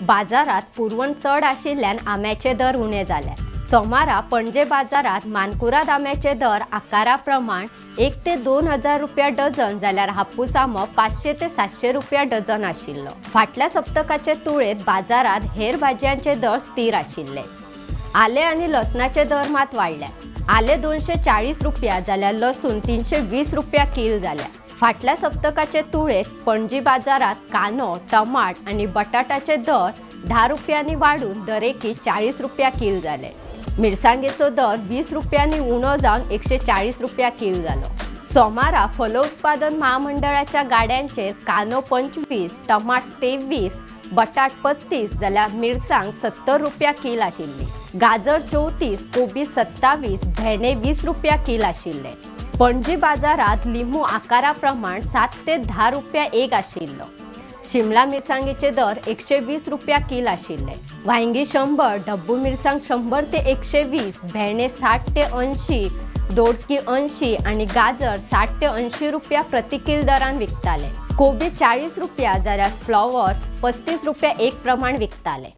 बाजारात पुरवण चढ आशिल्ल्यान आंब्याचे दर उणे जाले। सोमारा पणजे बाजारात मानकुराद आंब्याचे दर आकारा प्रमाण 1 ते 2,000 रुपया डझन जाल्यार हापूस आंबो 500 ते 700 रुपया डझन आशिल्लो। फाटल्या सप्तकाचे तुळेत बाजारात हेर भाजयांचे दर स्थिर आशिल्ले। आले आणि लसणाचे दर मात वाडले। आले 240 रुपया जाल्यार लसूण 320 रुपया किल जाल्या। फाटल्या सप्तकाचे तुळेत पणजी बाजारात कानो, टमाट आणि बटाटाचे दर 10 रुपयांनी वाढून दरेकी 40 रुपया किल जाले। मिरसांगेचो दर 20 रुपयांनी उणो जावन 140 रुपया किल जालो। सोमारा फलोत्पादन महामंडळाच्या गाड्यांचेर कानो 25, टमाट 23, बटाट 35 जाल्यार मिरसांग 70 रुपया किल आशिल्ली। गाजर 34, कोबी 27, भेंडे 20 रुपया किल आशिल्ले। पणजी बाजारात लिंबू आकारा प्रमाण 7 ते 10 रुपया एक आशिल्लो। शिमला मिरसांगेचे दर 120 रुपया किल आशिल्ले। वांयगी 100, डब्बू मिरसांग 100 ते 120, भेंडे 60 ते 80, दोडकी 80 आणि गाजर 60 ते 80 रुपया प्रति किल दरान विकताले। कोबी 40 रुपया जाल्यार फ्लॉवर 35 रुपया एक प्रमाण विकताले।